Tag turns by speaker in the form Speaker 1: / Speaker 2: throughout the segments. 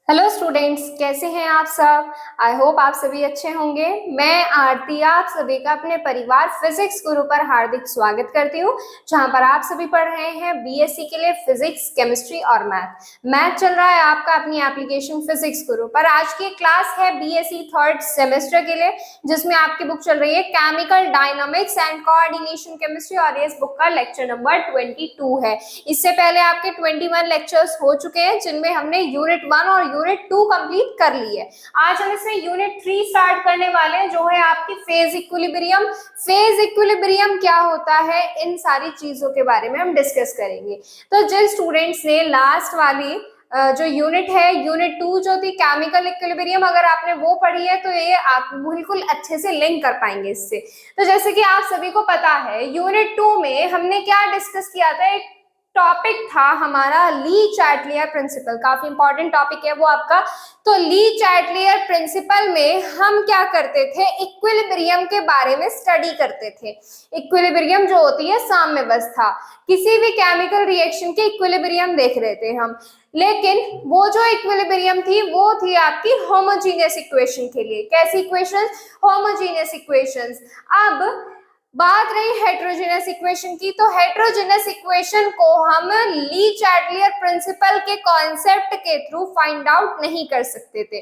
Speaker 1: Hello students, कैसे हैं आप सब। आई होप आप सभी अच्छे होंगे। मैं आरती आप सभी का अपने परिवार फिजिक्स गुरु पर हार्दिक स्वागत करती हूँ, जहां पर आप सभी पढ़ रहे हैं बीएससी के लिए फिजिक्स, केमिस्ट्री और मैथ चल रहा है आपका अपनी एप्लीकेशन फिजिक्स गुरु पर। आज की क्लास है बीएससी थर्ड सेमेस्टर के लिए, जिसमें आपकी बुक चल रही है chemical dynamics and coordination chemistry, और इस बुक का लेक्चर नंबर 22 है। इससे पहले आपके 21 लेक्चर्स हो चुके हैं, जिनमें हमने यूनिट 1 और यूनिट 2 कंप्लीट कर ली है। आज हम इसमें यूनिट 3 स्टार्ट करने वाले हैं, जो है आपकी फेज इक्विलिब्रियम। फेज इक्विलिब्रियम क्या होता है, इन सारी चीजों के बारे में हम डिस्कस करेंगे। तो जिन स्टूडेंट्स ने लास्ट वाली जो यूनिट है, यूनिट 2 जो थी केमिकल इक्विलिब्रियम, अगर आपने वो पढ़ी है तो ये आप बिल्कुल अच्छे से लिंक कर पाएंगे इससे। तो जैसे कि आप सभी को पता है, यूनिट 2 में हमने क्या डिस्कस किया था, एक टॉपिक था हमारा ली चैटलियर प्रिंसिपल। काफी इंपॉर्टेंट टॉपिक है वो आपका। तो ली चैटलियर प्रिंसिपल में हम क्या करते थे, इक्विलिब्रियम के बारे में स्टडी करते थे। इक्विलिब्रियम जो होती है साम्यावस्था, किसी भी केमिकल रिएक्शन के इक्विलिब्रियम देख रहे थे हम। लेकिन वो जो इक्विलिब्रियम थी वो थी आपकी होमोजीनियस इक्वेशन के लिए। कैसी इक्वेशन? Homogeneous equations. अब बात रही हेट्रोजेनस इक्वेशन की, तो हेट्रोजेनस इक्वेशन को हम ली चैटलियर प्रिंसिपल के कॉन्सेप्ट के थ्रू फाइंड आउट नहीं कर सकते थे।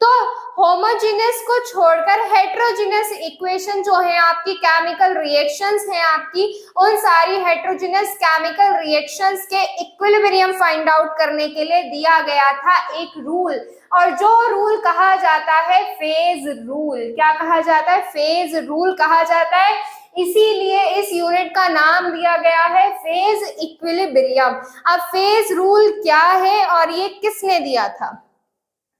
Speaker 1: तो होमोजेनस को छोड़कर हेट्रोजेनस इक्वेशन जो है आपकी केमिकल रिएक्शंस हैं आपकी, उन सारी हेट्रोजेनस केमिकल रिएक्शंस के इक्विलिब्रियम फाइंड आउट करने के लिए दिया गया था एक रूल, और जो रूल कहा जाता है फेज रूल। क्या कहा जाता है? फेज रूल कहा जाता है। इसीलिए इस यूनिट का नाम दिया गया है फेज इक्विलिब्रियम। अब फेज रूल क्या है और ये किसने दिया था?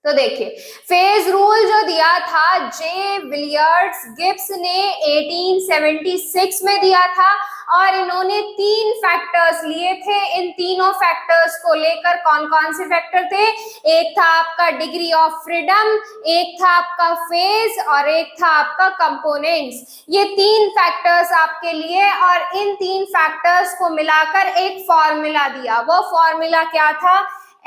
Speaker 1: तो देखिए, फेज रूल जो दिया था जे विलियर्ड्स गिब्स ने 1876 में दिया था, और इन्होंने 3 फैक्टर्स लिए थे। इन तीनों फैक्टर्स को लेकर, कौन कौन से फैक्टर थे? एक था आपका डिग्री ऑफ फ्रीडम, एक था आपका फेज, और एक था आपका कंपोनेंट्स। ये 3 फैक्टर्स आपके लिए, और इन 3 फैक्टर्स को मिलाकर एक फॉर्मूला दिया। वो फॉर्मूला क्या था?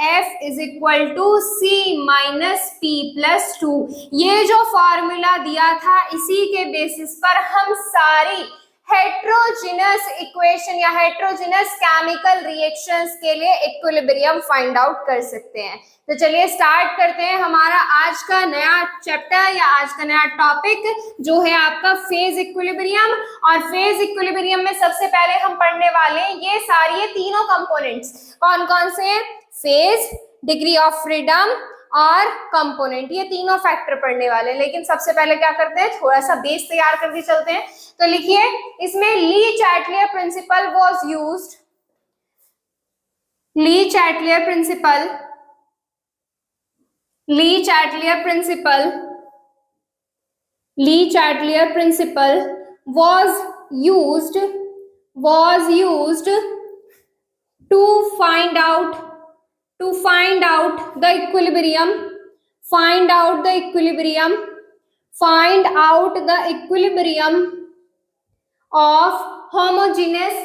Speaker 1: F is equal to C minus P plus 2। ये जो फॉर्मूला दिया था, इसी के बेसिस पर हम सारी हेट्रोजिनस इक्वेशन या हेट्रोजिनस केमिकल रिएक्शंस के लिए इक्विलिब्रियम फाइंड आउट कर सकते हैं। तो चलिए स्टार्ट करते हैं हमारा आज का नया चैप्टर या आज का नया टॉपिक, जो है आपका फेज इक्विलिब्रियम। और फेज इक्विलिब्रियम में सबसे पहले हम पढ़ने वाले हैं ये सारी, ये तीनों कंपोनेंट्स कौन कौन से हैं? फेज, डिग्री ऑफ फ्रीडम और कंपोनेंट, ये तीनों फैक्टर पढ़ने वाले हैं। लेकिन सबसे पहले क्या करते हैं, थोड़ा सा बेस तैयार करके चलते हैं। तो लिखिए, इसमें ली Chatelier principal was used. Lee Chatelier principal, Lee Chatelier principal, Lee Chatelier principal was used to find out the equilibrium, find out the equilibrium of homogeneous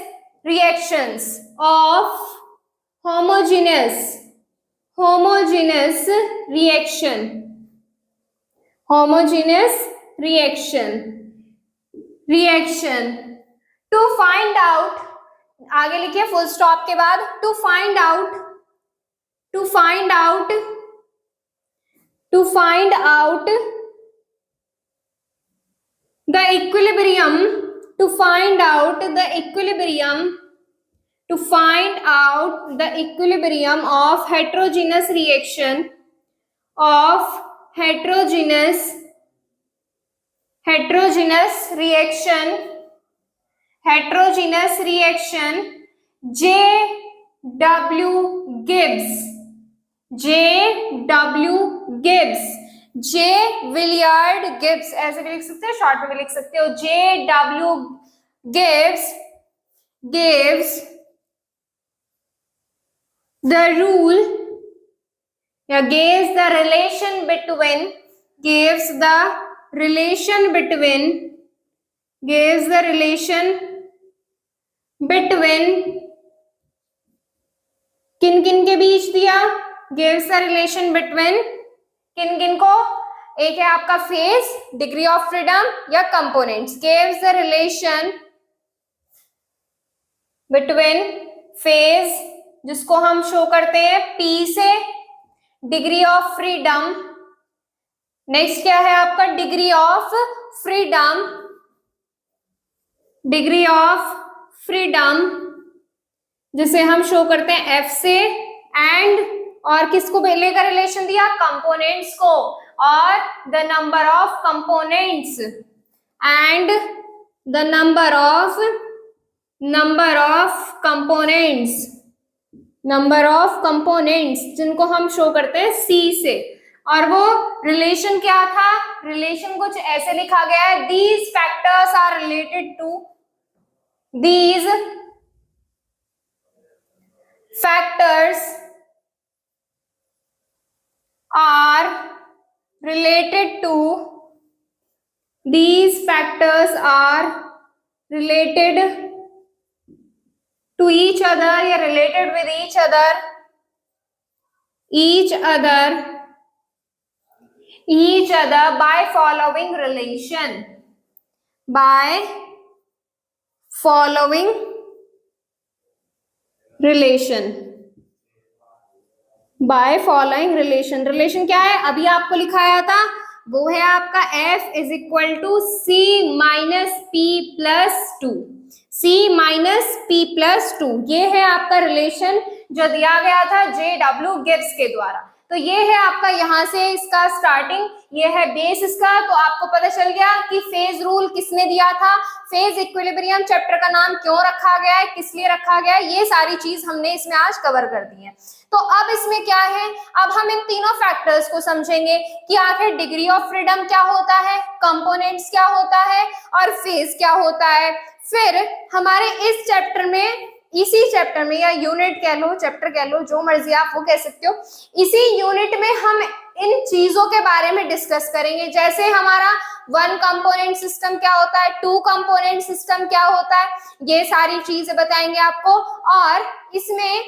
Speaker 1: reactions, of homogeneous reaction to find out, आगे लिखिए full stop के बाद, to find out the equilibrium, of heterogeneous reaction, J.W. Gibbs, J Willard Gibbs, ऐसे भी लिख सकते हो, short में भी लिख सकते हो। J.W. gives the rule, या gives the relation between किन किन के बीच दिया? गिव्स द रिलेशन बिटवीन, किन किन को, एक है आपका फेज, डिग्री ऑफ फ्रीडम या components, gives the relation between phase जिसको हम शो करते हैं P से, डिग्री ऑफ फ्रीडम, नेक्स्ट क्या है आपका degree of freedom, degree of freedom जिसे हम शो करते हैं F से, एंड और किसको लेकर रिलेशन दिया, कंपोनेंट्स को, और the number of components and the number of components जिनको हम शो करते हैं C से। और वो रिलेशन क्या था, रिलेशन कुछ ऐसे लिखा गया है, these factors are related to, these factors are related to, these factors are related to each other या related with each other by following relation, by following relation, by following relation. Relation क्या है, अभी आपको लिखाया था, वो है आपका F is equal to C minus P plus two, C minus P plus two, ये है आपका रिलेशन जो दिया गया था JW गिब्स के द्वारा। तो ये है आपका यहाँ से इसका स्टार्टिंग, ये है बेस इसका। तो आपको पता चल गया कि फेज रूल किसने दिया था, फेज इक्विलिब्रियम चैप्टर का नाम क्यों रखा गया है, किस लिए रखा गया है, ये सारी चीज हमने इसमें आज कवर कर दी है। तो अब इसमें क्या है, अब हम इन तीनों फैक्टर्स को समझेंगे कि आखिर डिग्री ऑफ फ्रीडम क्या होता है, कंपोनेंट्स क्या होता है और फेज क्या होता है। फिर हमारे इस चैप्टर में, इसी चैप्टर में या यूनिट कह लो, चैप्टर कह लो, जो मर्जी आप वो कह सकते हो, इसी यूनिट में हम इन चीजों के बारे में डिस्कस करेंगे। जैसे हमारा वन कंपोनेंट सिस्टम क्या होता है, टू कंपोनेंट सिस्टम क्या होता है, ये सारी चीजें बताएंगे आपको। और इसमें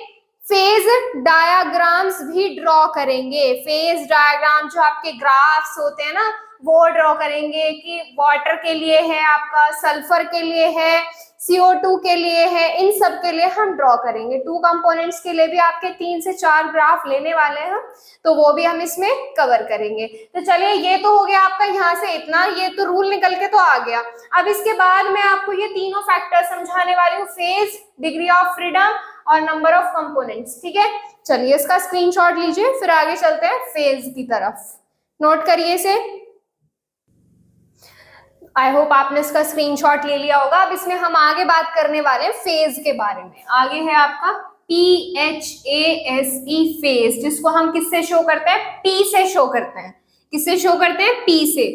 Speaker 1: फेज डायग्राम्स भी ड्रॉ करेंगे, फेज डायग्राम जो आपके ग्राफ्स होते हैं ना, वो ड्रॉ करेंगे कि वाटर के लिए है, आपका सल्फर के लिए है, CO2 के लिए है, इन सब के लिए हम ड्रॉ करेंगे। टू कंपोनेंट्स के लिए भी आपके 3 से 4 ग्राफ लेने वाले हैं, तो वो भी हम इसमें कवर करेंगे। तो चलिए, ये तो हो गया आपका यहाँ से इतना, ये तो रूल निकल के तो आ गया। अब इसके बाद मैं आपको ये तीनों फैक्टर समझाने वाली हूँ, फेज, डिग्री ऑफ फ्रीडम और नंबर ऑफ कंपोनेंट्स। ठीक है, चलिए इसका स्क्रीनशॉट लीजिए, फिर आगे चलते हैं फेज की तरफ। नोट करिए इसे, आई होप आपने इसका स्क्रीनशॉट ले लिया होगा। अब इसमें हम आगे बात करने वाले हैं फेज के बारे में। आगे है आपका PHASE फेज, जिसको हम किससे शो करते हैं, P से शो करते हैं। किससे शो करते हैं, P से।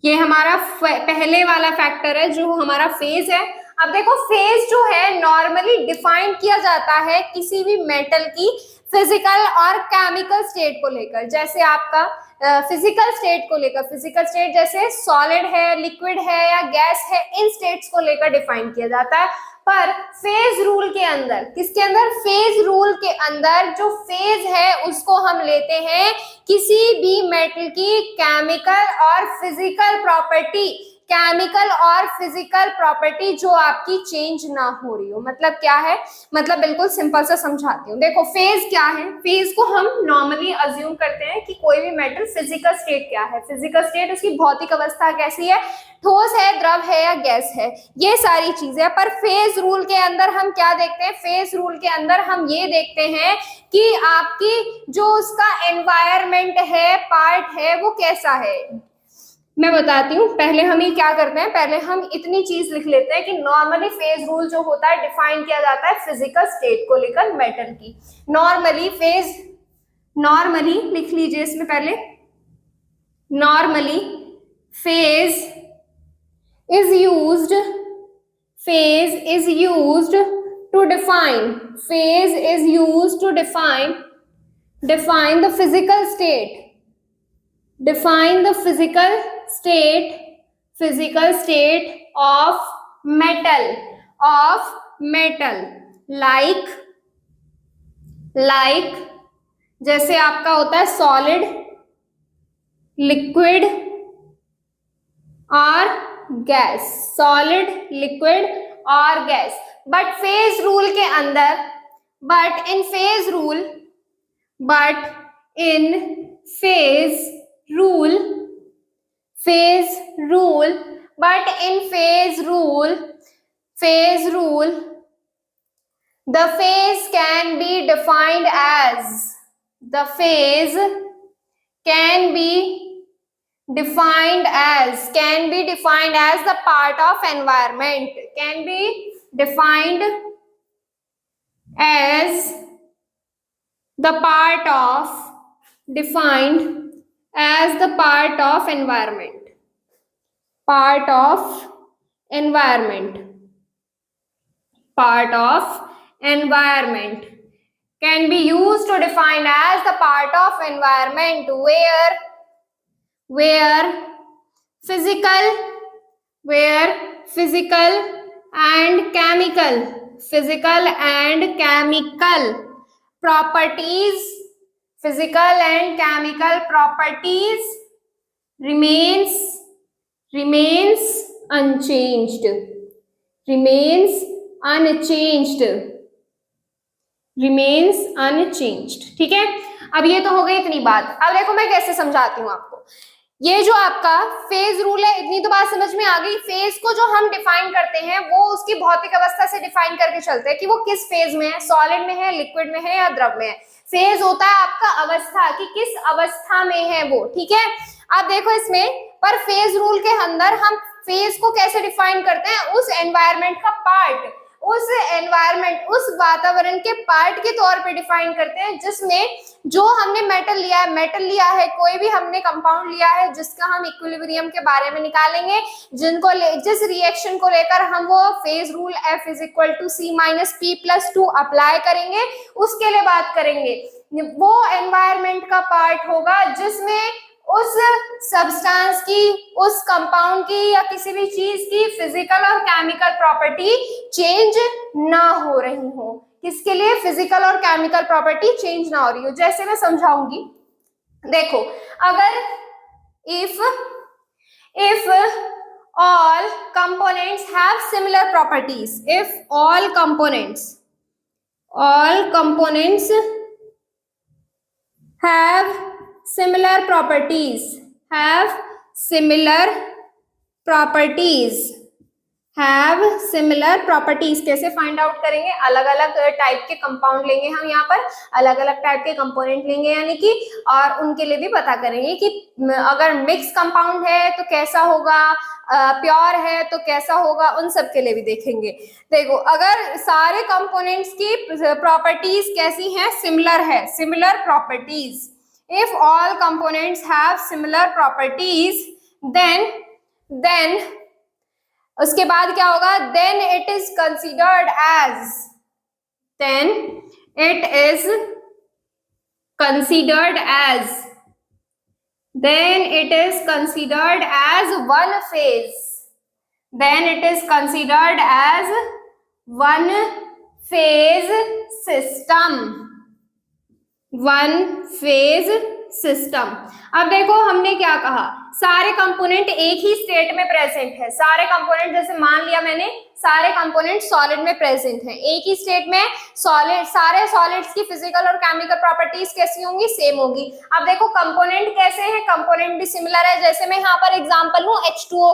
Speaker 1: ये हमारा पहले वाला फैक्टर है जो हमारा फेज है। अब देखो, फेज जो है नॉर्मली डिफाइन किया जाता है किसी भी मेटल की फिजिकल और केमिकल स्टेट को लेकर। जैसे आपका फिजिकल स्टेट को लेकर, फिजिकल स्टेट जैसे सॉलिड है, लिक्विड है या गैस है, इन स्टेट्स को लेकर डिफाइन किया जाता है। पर फेज रूल के अंदर, किसके अंदर, फेज रूल के अंदर जो फेज है उसको हम लेते हैं किसी भी मेटल की केमिकल और फिजिकल प्रॉपर्टी, केमिकल और फिजिकल प्रॉपर्टी जो आपकी चेंज ना हो रही हो। मतलब क्या है, मतलब बिल्कुल सिंपल सा समझाती हूँ। देखो, फेज क्या है, फेज को हम नॉर्मली अज्यूम करते हैं कि कोई भी मेटल फिजिकल स्टेट क्या है, फिजिकल स्टेट उसकी भौतिक अवस्था कैसी है, ठोस है, द्रव है या गैस है, ये सारी चीजें। पर फेज रूल के अंदर हम क्या देखते हैं, फेज रूल के अंदर हम ये देखते हैं कि आपकी जो उसका एनवायरमेंट है, पार्ट है, वो कैसा है। मैं बताती हूँ। पहले हम ये क्या करते हैं, पहले हम इतनी चीज लिख लेते हैं कि नॉर्मली फेज रूल जो होता है डिफाइन किया जाता है फिजिकल स्टेट को लेकर मेटल की। नॉर्मली फेज, नॉर्मली लिख लीजिए इसमें पहले, normally phase is used to define, phase is used to define the physical state, define the physical state of metal, like जैसे आपका होता है सॉलिड, लिक्विड और गैस, सॉलिड, लिक्विड और गैस। बट फेज रूल के अंदर, but in phase rule the phase can be defined as the phase can be defined as the part of environment, can be defined as the part of environment, part of environment can be used to define as the part of environment where physical and chemical properties remains unchanged, ठीक है। अब ये तो हो गई इतनी बात। अब देखो मैं कैसे समझाती हूँ आपको। ये जो आपका फेज रूल है, इतनी तो बात समझ में आ गई। फेज को जो हम डिफाइन करते हैं वो उसकी भौतिक अवस्था से डिफाइन करके चलते हैं कि वो किस फेज में है, सॉलिड में है, लिक्विड में है या द्रव में है। फेज होता है आपका अवस्था कि किस अवस्था में है वो, ठीक है। अब देखो इसमें पर फेज रूल के अंदर हम फेज को कैसे डिफाइन करते हैं, उस एनवायरमेंट का पार्ट, उस वातावरण के पार्ट के तौर पे डिफाइन करते हैं जिसमें जो हमने मेटल लिया है, कोई भी हमने कंपाउंड लिया है जिसका हम इक्विलिब्रियम के बारे में निकालेंगे, जिस रिएक्शन को लेकर हम वो phase rule F = C - P+2 apply करेंगे, उसके लिए बात करेंगे। वो एनवायरमेंट का पार्ट होगा जिसमें उस सब्सटेंस की, उस कंपाउंड की या किसी भी चीज की फिजिकल और केमिकल प्रॉपर्टी चेंज ना हो रही हो। किसके लिए? फिजिकल और केमिकल प्रॉपर्टी चेंज ना हो रही हो। जैसे मैं समझाऊंगी, देखो अगर if all components have similar properties, if all components have similar properties, कैसे फाइंड आउट करेंगे? अलग अलग टाइप के कंपाउंड लेंगे हम, यहाँ पर अलग अलग टाइप के कंपोनेंट लेंगे यानी कि, और उनके लिए भी पता करेंगे कि अगर मिक्स कंपाउंड है तो कैसा होगा, प्योर है तो कैसा होगा, उन सब के लिए भी देखेंगे। देखो अगर सारे कंपोनेंट्स की प्रॉपर्टीज कैसी हैं? Similar properties. If all components have similar properties, then उसके बाद क्या होगा? Then it is considered as one phase. Then it is considered as one phase system। अब देखो हमने क्या कहा, सारे कंपोनेंट एक ही स्टेट में प्रेजेंट है। सारे कंपोनेंट, जैसे मान लिया मैंने, सारे कंपोनेंट सॉलिड में प्रेजेंट हैं, एक ही स्टेट में। सारे सॉलिड्स की फिजिकल और केमिकल प्रॉपर्टीज कैसी होंगी? सेम होगी। अब देखो कंपोनेंट कैसे हैं? कंपोनेंट भी सिमिलर है। जैसे मैं यहाँ पर एग्जांपल लूं H2O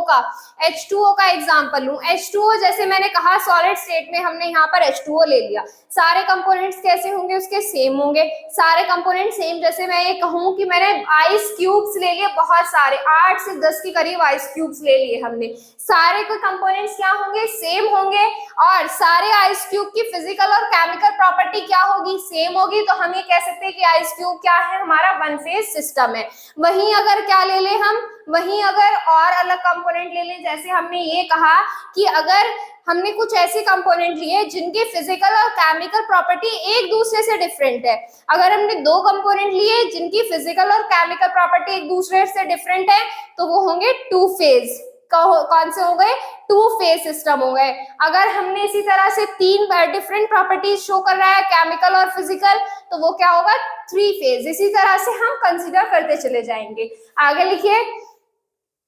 Speaker 1: का एग्जांपल लूं। H2O जैसे मैंने कहा सॉलिड स्टेट में हमने यहाँ पर H2O ले लिया। सारे कंपोनेंट्स कैसे होंगे? उसके सेम होंगे। सारे कंपोनेंट सेम, जैसे मैं ये कहूँ कि मैंने आइस क्यूब्स ले लिए, बहुत सारे 8 से 10 के करीब आइस क्यूब्स ले लिए हमने। सारे के कंपोनेंट्स क्या होंगे? सेम होंगे। और सारे आइस क्यूब की फिजिकल और केमिकल प्रॉपर्टी क्या होगी? सेम होगी। तो हम ये कह सकते हैं कि आइस क्यूब क्या है? हमारा वन फेज सिस्टम है। वहीं अगर क्या ले ले हम, वहीं अगर और अलग कंपोनेंट ले लें, जैसे हमने ये कहा कि अगर हमने कुछ ऐसे कंपोनेंट लिए जिनके फिजिकल और केमिकल प्रॉपर्टी एक दूसरे से डिफरेंट है। अगर हमने दो कंपोनेंट लिए जिनकी फिजिकल और केमिकल प्रॉपर्टी एक दूसरे से डिफरेंट है, तो वो होंगे टू फेज। कौन से हो गए? टू फेज सिस्टम हो गए। अगर हमने इसी तरह से 3 डिफरेंट प्रॉपर्टीज शो कर रहा है, केमिकल और फिजिकल, तो वो क्या होगा? Three phase. इसी तरह से हम कंसिडर करते चले जाएंगे। आगे लिखिए,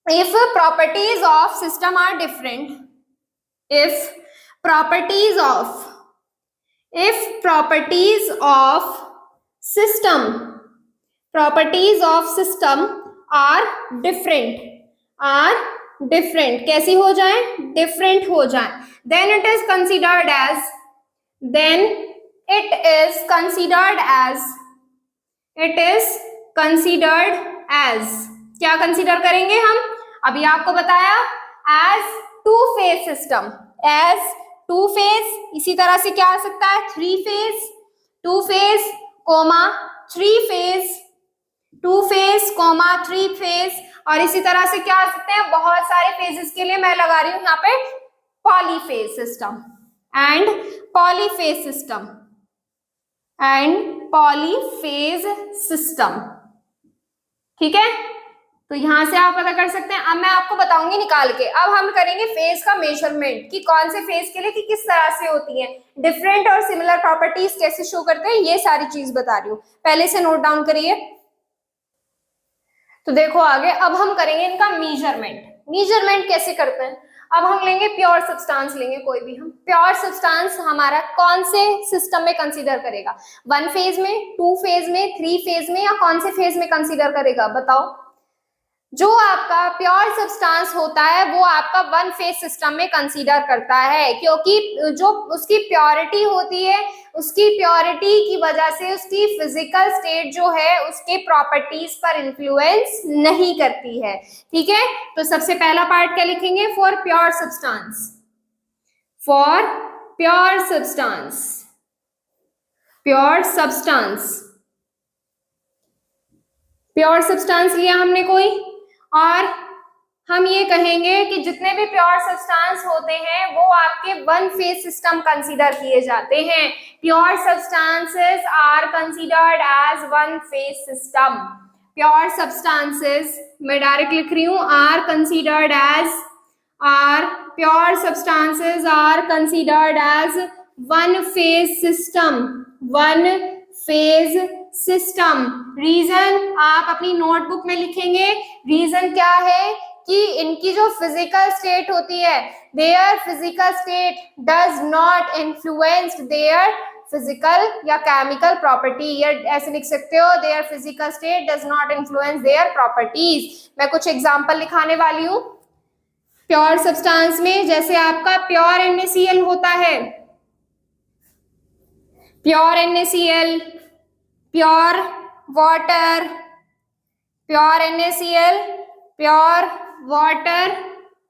Speaker 1: if properties of system are different, if properties of system are different, कैसी हो जाए, डिफरेंट हो जाए, then it is considered as क्या कंसीडर करेंगे हम, अभी आपको बताया, as two phase system, as two phase. इसी तरह से क्या आ सकता है, three phase, two phase comma three phase, two phase comma three phase, और इसी तरह से क्या आ सकते हैं, बहुत सारे फेजेस के लिए मैं लगा रही हूं यहाँ पे polyphase system and polyphase system. ठीक है, तो यहां से आप पता कर सकते हैं। अब मैं आपको बताऊंगी निकाल के, अब हम करेंगे फेज का मेजरमेंट कि कौन से फेज के लिए कि किस तरह से होती है, डिफरेंट और सिमिलर प्रॉपर्टीज कैसे शो करते हैं, ये सारी चीज बता रही हूँ, पहले से नोट डाउन करिए। तो देखो आगे, अब हम करेंगे इनका मेजरमेंट कैसे करते हैं। अब हम लेंगे प्योर सब्सटेंस, लेंगे कोई भी, हम प्योर सब्सटेंस हमारा कौन से सिस्टम में कंसीडर करेगा, वन फेज में, टू फेज में, थ्री फेज में, या कौन से फेज में कंसीडर करेगा, बताओ। जो आपका प्योर सब्सटेंस होता है वो आपका वन फेज सिस्टम में कंसीडर करता है, क्योंकि जो उसकी प्योरिटी होती है, उसकी प्योरिटी की वजह से उसकी फिजिकल स्टेट जो है उसके प्रॉपर्टीज पर इन्फ्लुएंस नहीं करती है। ठीक है, तो सबसे पहला पार्ट क्या लिखेंगे, for pure substance, for pure substance, pure substance, pure substance लिया हमने कोई, और हम ये कहेंगे कि जितने भी प्योर सब्सटेंस होते हैं वो आपके वन फेज सिस्टम कंसीडर किए जाते हैं। Pure substances are considered as one phase system, pure substances मैं डायरेक्ट लिख रही हूं, are considered as, are pure substances are considered as one phase system, one phase system. Reason आप अपनी notebook में लिखेंगे, रीजन क्या है कि इनकी जो फिजिकल स्टेट होती है, their physical state does not influence their physical या केमिकल प्रॉपर्टी, या ऐसे लिख सकते हो, their physical state does not influence their properties. मैं कुछ एग्जांपल लिखाने वाली हूं प्योर सब्सटेंस में, जैसे आपका प्योर NaCl होता है, pure NaCl, pure water, pure NaCl, pure water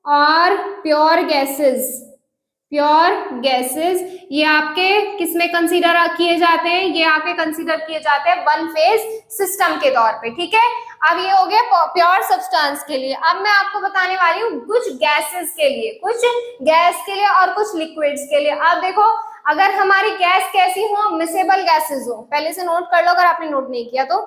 Speaker 1: और प्योर गैसेस, प्योर गैसेस, ये आपके किस में कंसीडर किए जाते हैं, ये आपके कंसीडर किए जाते हैं वन फेज सिस्टम के तौर पे। ठीक है, अब ये हो गया प्योर सब्सटेंस के लिए। अब मैं आपको बताने वाली हूँ कुछ गैसेस के लिए, कुछ गैस के लिए और कुछ लिक्विड्स के लिए। अब देखो, अगर हमारी गैस कैसी हो, मिसेबल गैसेस हो, पहले से नोट कर लो अगर आपने नोट नहीं किया तो।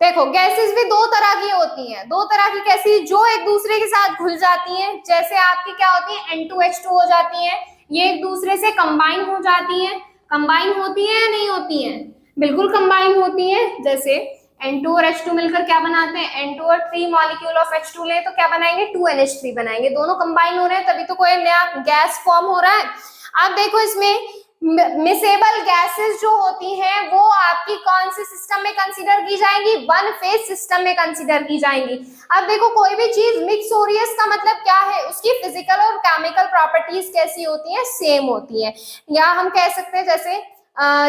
Speaker 1: देखो गैसेस भी दो तरह की होती हैं, दो तरह की कैसी, जो एक दूसरे के साथ घुल जाती हैं, जैसे आपकी क्या होती है N2H2 हो जाती है, ये एक दूसरे से कंबाइन हो जाती हैं, कंबाइन होती है या नहीं होती हैं, बिल्कुल कंबाइन होती हैं। जैसे N2 और H2 मिलकर क्या बनाते हैं, N2 और 3 मॉलिक्यूल ऑफ H2 ले तो क्या बनाएंगे, 2NH3 बनाएंगे, दोनों कंबाइन हो रहे हैं तभी तो कोई नया गैस फॉर्म हो रहा है। अब देखो इसमें मिसेबल गैसेस जो होती हैं वो आपकी कौन से सिस्टम में कंसीडर की जाएंगी, वन फेज सिस्टम में कंसीडर की जाएंगी। अब देखो कोई भी चीज मिक्स हो रही है, इसका मतलब क्या है, उसकी फिजिकल और केमिकल प्रॉपर्टीज कैसी होती हैं, सेम होती हैं। या हम कह सकते हैं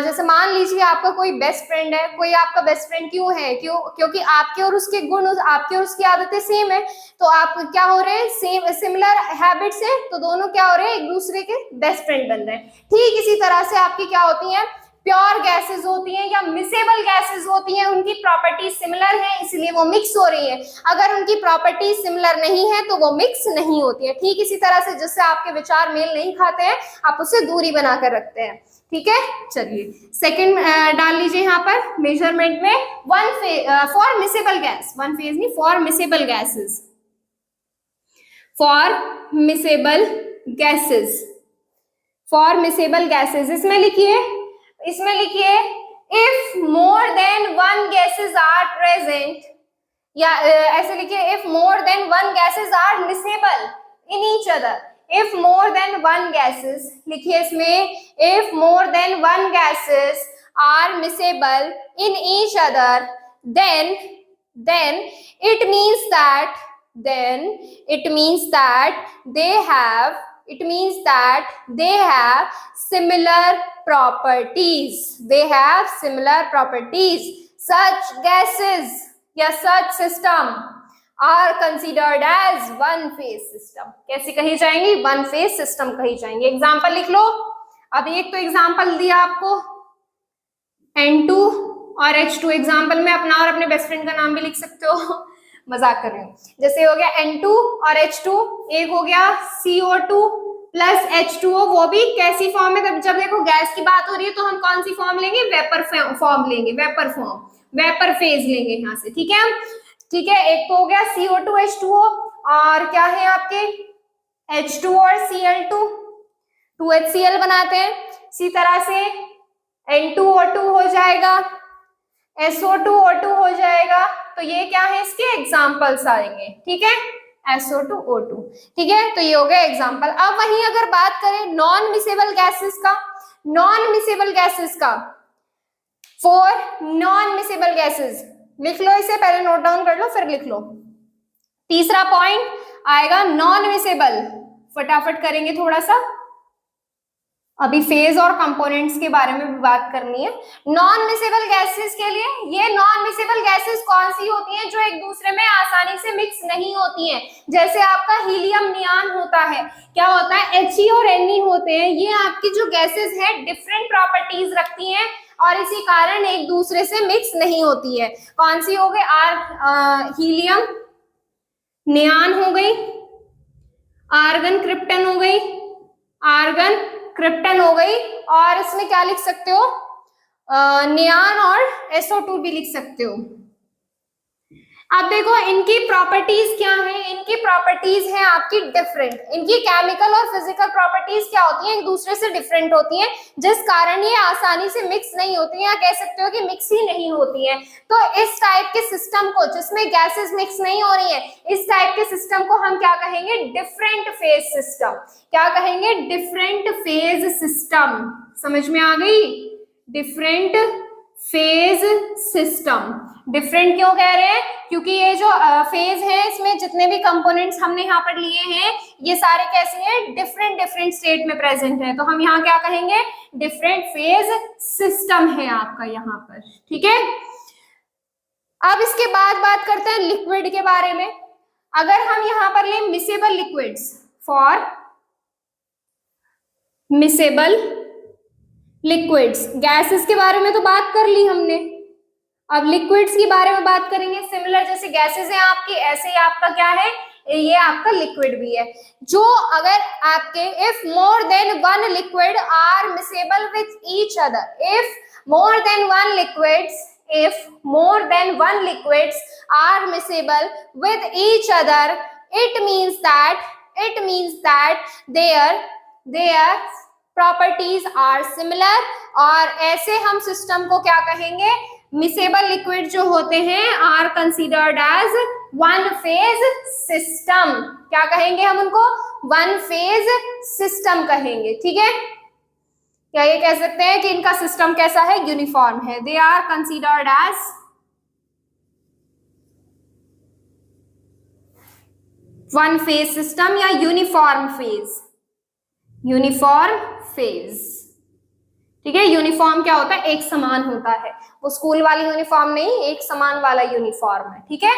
Speaker 1: जैसे मान लीजिए आपका कोई बेस्ट फ्रेंड है, कोई आपका बेस्ट फ्रेंड क्यों है, क्योंकि आपके और उसके गुण, आपके और उसकी आदतें सेम है, तो आप क्या हो रहे हैं, सेम सिमिलर हैबिट्स है, तो दोनों क्या हो रहे हैं, एक दूसरे के बेस्ट फ्रेंड बन रहे हैं। ठीक इसी तरह से आपकी क्या होती है, प्योर गैसेस होती हैं या मिसेबल गैसेस होती हैं, उनकी प्रॉपर्टीज सिमिलर है इसलिए वो मिक्स हो रही है, अगर उनकी प्रॉपर्टीज सिमिलर नहीं है तो वो मिक्स नहीं होती है। ठीक इसी तरह से जिससे आपके विचार मेल नहीं खाते हैं आप उससे दूरी बनाकर रखते हैं। ठीक है, चलिए सेकंड डाल लीजिए यहाँ पर मेजरमेंट में, one phase for miscible gas, one phase नहीं, for miscible gases, for miscible gases, for miscible gases. इसमें लिखिए if more than one gases are present, या ऐसे लिखिए, if more than one gases are miscible in each other, if more than one gases, लिखिए इसमें, if more than one gases are miscible in each other, then it means that, then it means that they have, it means that they have similar properties, they have similar properties. Such gases या such system are considered as one phase system. कैसी कही जाएंगी? One phase system कही जाएंगी. Example लिख लो. अभी एक तो एग्जाम्पल दिया आपको N2 और H2. एग्जाम्पल में अपना और अपने बेस्ट फ्रेंड का नाम भी लिख सकते हो. मजाक कर रही हूँ. जैसे हो गया N2 और H2, एक हो गया CO2 प्लस H2O. वो भी कैसी फॉर्म में? जब देखो गैस की बात हो रही है तो हम कौन सी फॉर्म लेंगे? वेपर फॉर्म लेंगे, वेपर फॉर्म, वेपर फेज लेंगे यहाँ से. ठीक है, ठीक है. एक तो हो गया CO2 H2O, और क्या है आपके H2 और Cl2, 2HCl बनाते हैं. इसी तरह से N2O2 हो जाएगा, SO2O2 हो जाएगा. तो ये क्या है? इसके एग्जाम्पल्स आएंगे. ठीक है, SO2O2. ठीक है, तो ये हो गया एग्जाम्पल. अब वहीं अगर बात करें नॉन मिसेबल गैसेस का, नॉन मिसेबल गैसेस का, फॉर नॉन मिसेबल गैसेस, लिख लो इसे, पहले नोट डाउन कर लो फिर लिख लो. तीसरा पॉइंट आएगा नॉन मिसेबल. फटाफट करेंगे थोड़ा सा, अभी फेज और कंपोनेंट्स के बारे में भी बात करनी है. नॉन मिसेबल गैसेस के लिए, ये नॉन मिसेबल गैसेस कौन सी होती हैं? जो एक दूसरे में आसानी से मिक्स नहीं होती हैं. जैसे आपका हीलियम नियान होता है, क्या होता है? He और Ne होते हैं. ये आपकी जो गैसेस है डिफरेंट प्रॉपर्टीज रखती हैं और इसी कारण एक दूसरे से मिक्स नहीं होती है. कौन सी हो गई? हीलियम नियान हो गई, आर्गन क्रिप्टन हो गई, आर्गन क्रिप्टन हो गई, और इसमें क्या लिख सकते हो? नियान और SO2 भी लिख सकते हो. अब देखो इनकी प्रॉपर्टीज क्या है? इनकी प्रॉपर्टीज है आपकी डिफरेंट. इनकी केमिकल और फिजिकल प्रॉपर्टीज क्या होती हैं? एक दूसरे से डिफरेंट होती हैं, जिस कारण ये आसानी से मिक्स नहीं होती हैं, या कह सकते हो कि मिक्स ही नहीं होती हैं. तो इस टाइप के सिस्टम को, जिसमें गैसेस मिक्स नहीं हो रही है, इस टाइप के सिस्टम को हम क्या कहेंगे? Different phase system. क्या कहेंगे? Different phase system. समझ में आ गई? Different phase system. डिफरेंट क्यों कह रहे हैं? क्योंकि ये जो फेज है, इसमें जितने भी कंपोनेंट्स हमने यहाँ पर लिए हैं, ये सारे कैसे हैं? डिफरेंट डिफरेंट स्टेट में प्रेजेंट है. तो हम यहाँ क्या कहेंगे? डिफरेंट फेज सिस्टम है आपका यहाँ पर. ठीक है, अब इसके बाद बात करते हैं लिक्विड के बारे में. अगर हम यहाँ पर लें miscible liquids, for miscible liquids, gases के बारे में तो बात कर ली हमने. अब लिक्विड्स के बारे में बात करेंगे. सिमिलर जैसे गैसेस हैं आपकी, ऐसे ही आपका क्या है? ये आपका लिक्विड भी है. जो अगर आपके if more than one liquid are miscible with each other, if more than one liquids, if more than one liquids are miscible with each other, it means that their properties are similar. और ऐसे हम system को क्या कहेंगे? Miscible liquid जो होते हैं are considered as one phase system. क्या कहेंगे हम उनको? वन फेज सिस्टम कहेंगे. ठीक है, क्या ये कह सकते हैं कि इनका सिस्टम कैसा है? यूनिफॉर्म है. They are considered as one phase system या यूनिफॉर्म फेज. Uniform phase. ठीक है, यूनिफॉर्म क्या होता है? एक समान होता है. वो स्कूल वाली यूनिफॉर्म नहीं, एक समान वाला यूनिफॉर्म है. ठीक है,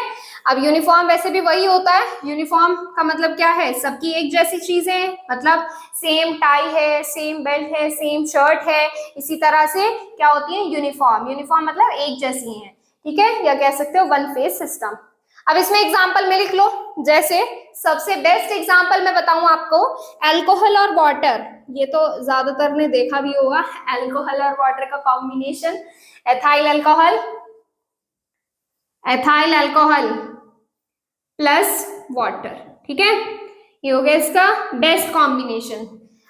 Speaker 1: अब यूनिफॉर्म वैसे भी वही होता है. यूनिफॉर्म का मतलब क्या है? सबकी एक जैसी चीजें, मतलब सेम टाई है, सेम बेल्ट है, सेम शर्ट है. इसी तरह से क्या होती है? यूनिफॉर्म. यूनिफॉर्म मतलब एक जैसी है. ठीक है, या कह सकते हो वन फेज सिस्टम. अब इसमें एग्जाम्पल में लिख लो. जैसे सबसे बेस्ट एग्जाम्पल मैं बताऊं आपको, अल्कोहल और वाटर. ये तो ज्यादातर ने देखा भी होगा, अल्कोहल और वाटर का combination. Ethyl alcohol, ethyl alcohol plus water. ठीक है, ये हो गया इसका बेस्ट कॉम्बिनेशन.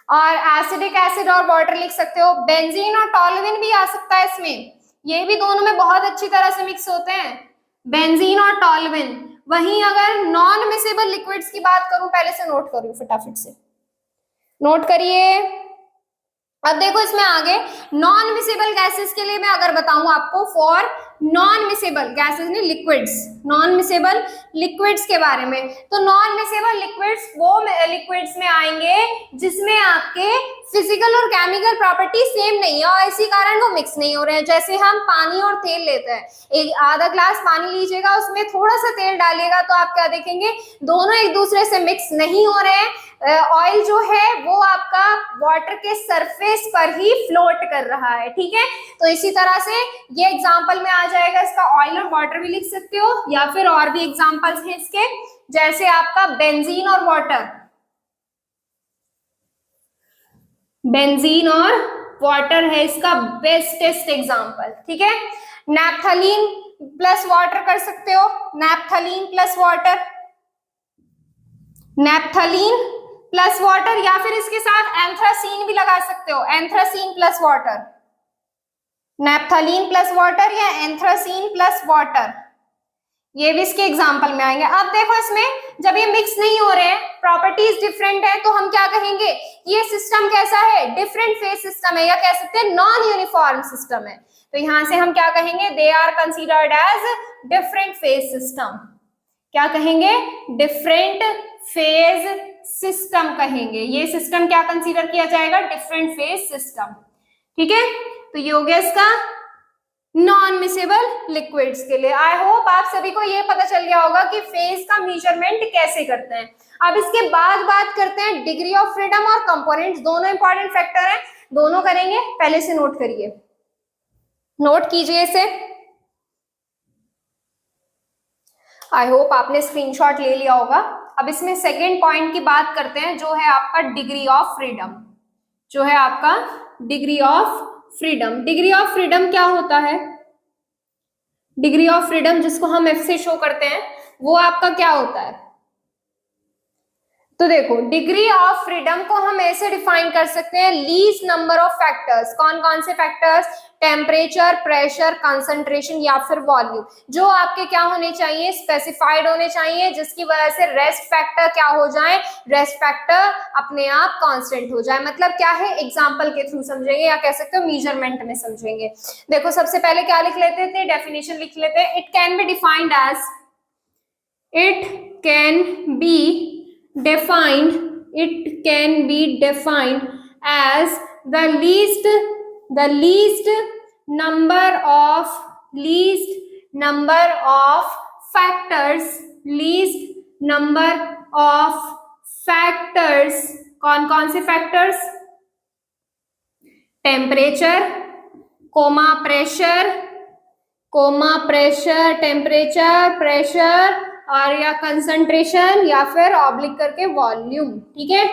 Speaker 1: और एसिडिक एसिड और वाटर लिख सकते हो. बेंजीन और टॉलुइन भी आ सकता है इसमें. ये भी दोनों में बहुत अच्छी तरह से मिक्स होते हैं, बेंजीन और टॉल्यूइन। वहीं अगर नॉन मिसेबल लिक्विड्स की बात करूं, पहले से नोट करिए, फटाफट से नोट करिए। अब देखो इसमें आगे नॉन मिसेबल गैसेस के लिए मैं अगर बताऊं आपको, फॉर नॉन मिसेबल गैसेस नहीं लिक्विड्स, नॉन मिसेबल लिक्विड्स के बारे में, तो नॉन मिसेबल लिक्विड्स वो लिक्विड्स में आएंगे जिसमें आपके फिजिकल और केमिकल प्रॉपर्टी सेम नहीं है और इसी कारण वो मिक्स नहीं हो रहे हैं। जैसे हम पानी और तेल लेते हैं, एक आधा ग्लास पानी लीजिएगा, उसमें थोड़ा सा तेल डालिएगा तो आप क्या देखेंगे, दोनों एक दूसरे से मिक्स नहीं हो रहे हैं। ऑयल जो है वो आपका वाटर के सरफेस पर ही फ्लोट कर रहा है, ठीक है। तो इसी तरह से ये एग्जांपल में आ जाएगा, इसका ऑयल और वाटर भी लिख सकते हो, या फिर और भी एग्जांपल्स हैं इसके, जैसे आपका बेंजीन और वाटर, बेंजीन और वाटर है इसका बेस्टेस्ट एग्जांपल, ठीक है। नैप्थलीन प्लस वाटर कर सकते हो, naphthalene plus water, naphthalene plus water, या फिर इसके साथ एंथ्रासीन भी लगा सकते हो, anthracene plus water, naphthalene plus water या एंथ्रासीन प्लस वाटर, ये भी इसके एग्जांपल में आएंगे। अब देखो इसमें जब ये मिक्स नहीं हो रहे हैं, प्रॉपर्टीज डिफरेंट है, तो हम क्या कहेंगे, ये सिस्टम कैसा है, डिफरेंट फेज सिस्टम है, या कह सकते हैं नॉन यूनिफॉर्म सिस्टम है। तो यहां से हम क्या कहेंगे, they are considered as different phase system. क्या कहेंगे, डिफरेंट फेज सिस्टम कहेंगे। ये सिस्टम क्या कंसीडर किया जाएगा, डिफरेंट फेज सिस्टम, ठीक है। तो ये हो गया इसका नॉन मिसेबल लिक्विड्स के लिए। आई होप आप सभी को ये पता चल गया होगा कि फेज का मेजरमेंट कैसे करते हैं। अब इसके बाद बात करते हैं डिग्री ऑफ फ्रीडम और कंपोनेंट्स, दोनों इंपॉर्टेंट फैक्टर हैं, दोनों करेंगे, पहले से नोट करिए, नोट कीजिए इसे। आई होप आपने स्क्रीनशॉट ले लिया होगा। अब इसमें सेकेंड पॉइंट की बात करते हैं, जो है आपका डिग्री ऑफ फ्रीडम, जो है आपका degree of freedom. Degree of freedom क्या होता है, डिग्री ऑफ फ्रीडम जिसको हम एफ से शो करते हैं, वो आपका क्या होता है, तो देखो डिग्री ऑफ फ्रीडम को हम ऐसे डिफाइन कर सकते हैं, लीस्ट नंबर ऑफ फैक्टर्स। कौन कौन से फैक्टर्स, टेम्परेचर, प्रेशर, कंसंट्रेशन या फिर वॉल्यूम, जो आपके क्या होने चाहिए, स्पेसिफाइड होने चाहिए, जिसकी वजह से रेस्ट फैक्टर क्या हो जाए, रेस्ट फैक्टर अपने आप कांस्टेंट हो जाए। मतलब क्या है, एग्जांपल के थ्रू समझेंगे या कह सकते हो मेजरमेंट में समझेंगे। देखो सबसे पहले क्या लिख लेते थे, डेफिनेशन लिख लेते हैं, it can be defined as, it can be defined, it can be defined as the least number of factors, least number of factors। कौन कौन से factors, temperature, pressure, temperature, pressure और या कंसंट्रेशन या फिर ऑब्लिक करके वॉल्यूम, ठीक है,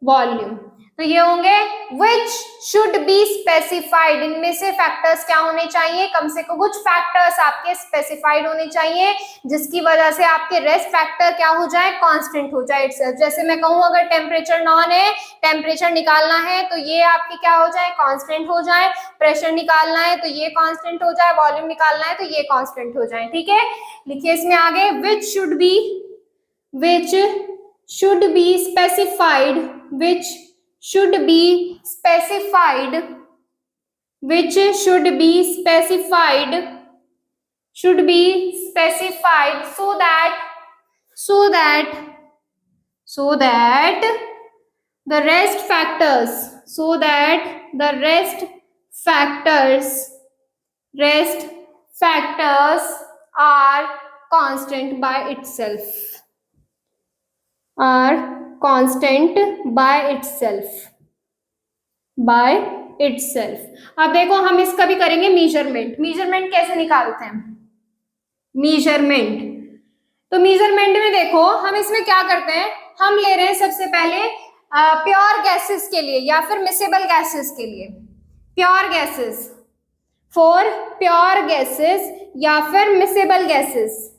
Speaker 1: वॉल्यूम। तो ये होंगे विच शुड बी स्पेसिफाइड, इनमें से फैक्टर्स क्या होने चाहिए, कम से कम कुछ फैक्टर्स आपके स्पेसिफाइड होने चाहिए, जिसकी वजह से आपके रेस्ट फैक्टर क्या हो जाए, कांस्टेंट हो जाए इटसेल्फ। जैसे मैं कहूं अगर टेम्परेचर नॉन है, टेम्परेचर निकालना है तो ये आपकी क्या हो जाए, कांस्टेंट हो जाए, प्रेशर निकालना है तो ये कांस्टेंट हो जाए, वॉल्यूम निकालना है तो ये कांस्टेंट हो जाए, ठीक है। लिखिए इसमें आगे, which should be specified, should be specified so that the rest factors are constant by itself। अब देखो हम इसका भी करेंगे मेजरमेंट कैसे निकालते हैं, मेजरमेंट। तो मेजरमेंट में देखो हम इसमें क्या करते हैं, हम ले रहे हैं सबसे पहले प्योर गैसेस के लिए या फिर मिसेबल गैसेस के लिए, pure gases, for pure gases या फिर मिसेबल गैसेस,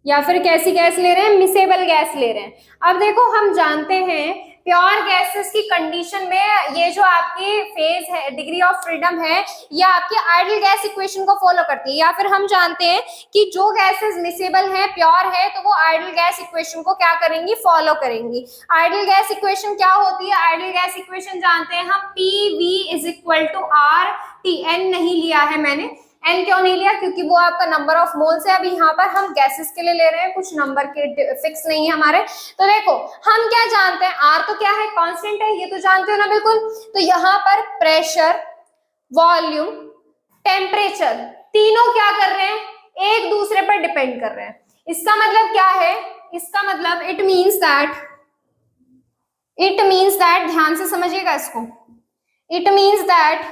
Speaker 1: या फिर कैसी गैस ले रहे हैं, मिसेबल गैस ले रहे हैं। अब देखो हम जानते हैं प्योर गैसेस की कंडीशन में ये जो आपकी फेज है, डिग्री ऑफ फ्रीडम है, ये आपकी आइडियल गैस इक्वेशन को फॉलो करती है, या फिर हम जानते हैं कि जो गैसेस मिसेबल है, प्योर है, तो वो आइडियल गैस इक्वेशन को क्या करेंगी, फॉलो करेंगी। आइडियल गैस इक्वेशन क्या होती है? आइडियल गैस इक्वेशन जानते हैं हम, PV is equal to RT। N नहीं लिया है मैंने, एन क्यों नहीं लिया? क्योंकि वो आपका नंबर ऑफ मोल्स है। अभी यहाँ पर हम गैसेस के लिए ले रहे हैं, कुछ नंबर के फिक्स नहीं है हमारे। तो देखो हम क्या जानते हैं, आर तो क्या है, कांस्टेंट है, ये तो जानते हो ना बिल्कुल। तो यहाँ पर प्रेशर, वॉल्यूम, टेम्परेचर, तीनों क्या कर रहे हैं, एक दूसरे पर डिपेंड कर रहे हैं। इसका मतलब क्या है? इसका मतलब इट मीन्स दैट ध्यान से समझिएगा इसको, it means that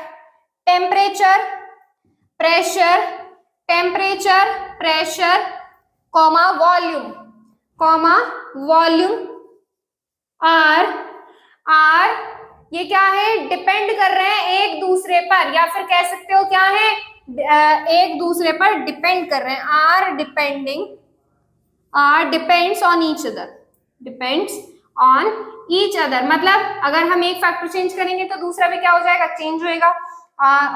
Speaker 1: temperature, pressure, volume are ये क्या है, डिपेंड कर रहे हैं एक दूसरे पर, या फिर कह सकते हो क्या है, एक दूसरे पर डिपेंड कर रहे हैं। Are depends on each other, मतलब अगर हम एक फैक्टर चेंज करेंगे तो दूसरा भी क्या हो जाएगा, चेंज होएगा।